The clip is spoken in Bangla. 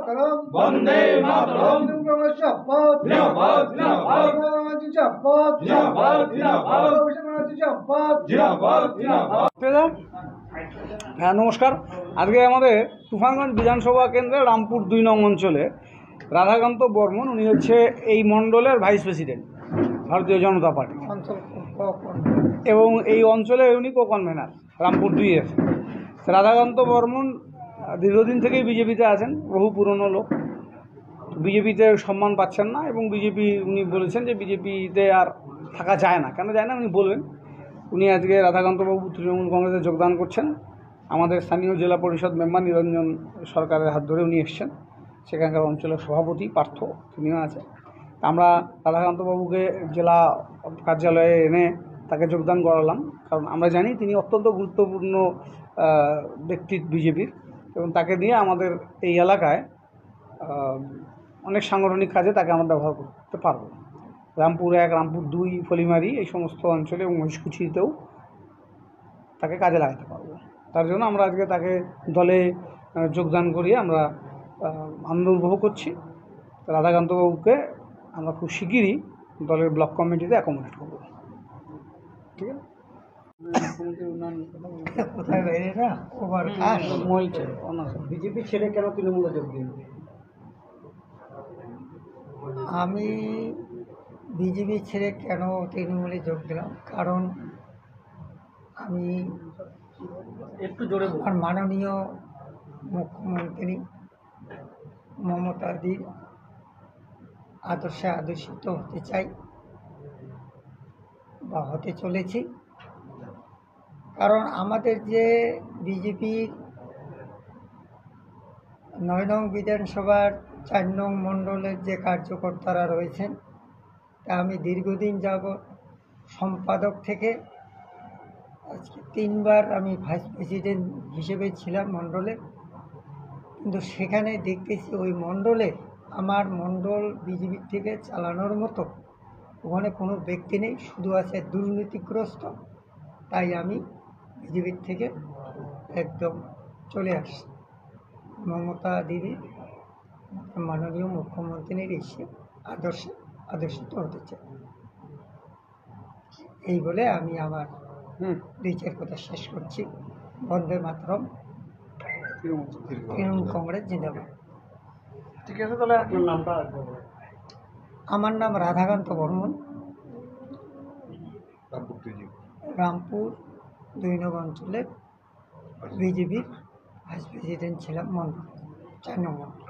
মাতরম বন্দে মাতরম শপথ জিন্দাবাদ জিন্দাবাদ শপথ জিন্দাবাদ জিন্দাবাদ শপথ জিন্দাবাদ জিন্দাবাদ। হ্যাঁ, নমস্কার। আজকে আমাদের তুফানগঞ্জ বিধানসভা কেন্দ্রে রামপুর 2 নং অঞ্চলে রাধাকান্ত বর্মন, উনি হচ্ছে এই মণ্ডলের ভাইস প্রেসিডেন্ট ভারতীয় জনতা পার্টি, এবং এই অঞ্চলে উনি কো-কনভেনার রামপুর 2-এর। রাধাকান্ত বর্মন দীর্ঘদিন থেকেই বিজেপিতে আছেন, বহু পুরনো লোক। বিজেপিতে সম্মান পাচ্ছেন না, এবং বিজেপি উনি বলেছেন যে বিজেপিতে আর থাকা যায় না। কেন যায় না উনি বলবেন। উনি আজকে রাধাকান্তবাবু তৃণমূল কংগ্রেসে যোগদান করছেন। আমাদের স্থানীয় জেলা পরিষদ মেম্বার নিরঞ্জন সরকারের হাত ধরে উনি এসছেন। সেখানকার অঞ্চলের সভাপতি পার্থ তিনিও আছে। আমরা রাধাকান্তবাবুকে জেলা কার্যালয়ে এনে তাকে যোগদান করালাম, কারণ আমরা জানি তিনি অত্যন্ত গুরুত্বপূর্ণ ব্যক্তি বিজেপির, এবং তাকে দিয়ে আমাদের এই এলাকায় অনেক সাংগঠনিক কাজে তাকে আমরা ব্যবহার করতে পারব। রামপুর 1, রামপুর 2, ফলিমারি, এই সমস্ত অঞ্চলে এবং মহিষকুচিতেও তাকে কাজে লাগাতে পারবো। তার জন্য আমরা আজকে তাকে দলে যোগদান করিয়ে আমরা আনন্দ উপভোগ করছি। রাধাকান্তবাবুকে আমরা খুব শিগগিরই দলের ব্লক কমিটিতে অ্যাকোমোডেট করব। ঠিক আছে। কোথায় বাইরেটা ওভার কাজ বিজেপি ছেড়ে কেন তৃণমূলে যোগ দিন? আমি বিজেপি ছেড়ে কেন তৃণমূলে যোগ দিলাম, কারণ আমি একটু জোরে আমার মাননীয় মুখ্যমন্ত্রী মমতাদির আদর্শে আদর্শিত হতে চাই বা হতে চলেছি। কারণ আমাদের যে বিজেপির 9 নং বিধানসভার 4 নং মণ্ডলের যে কার্যকর্তারা রয়েছেন, তা আমি দীর্ঘদিন যাবৎ সম্পাদক থেকে আজকে 3 বার আমি ভাইস প্রেসিডেন্ট হিসেবে ছিলাম মণ্ডলে। কিন্তু সেখানে দেখতেছি ওই মণ্ডলে আমার মণ্ডল বিজেপির থেকে চালানোর মতো ওখানে কোনো ব্যক্তি নেই, শুধু আছে দুর্নীতিগ্রস্ত। তাই আমি বিজেপির থেকে একদম চলে আসছি। মমতা দিদি মাননীয় মুখ্যমন্ত্রীর এসে আদর্শিত হতে চাই, এই বলে আমি আমার 2-4 কথা শেষ করছি। বন্দে মাতরম, তৃণমূল কংগ্রেস জিন্দাবাদ। ঠিক আছে, তাহলে আপনার নামটা? আমার নাম রাধাকান্ত বর্মন, রামপুর 2 নং অঞ্চলের বিজেপির ভাইস প্রেসিডেন্ট ছিলাম, মণ্ডল 4 নং মণ্ডল।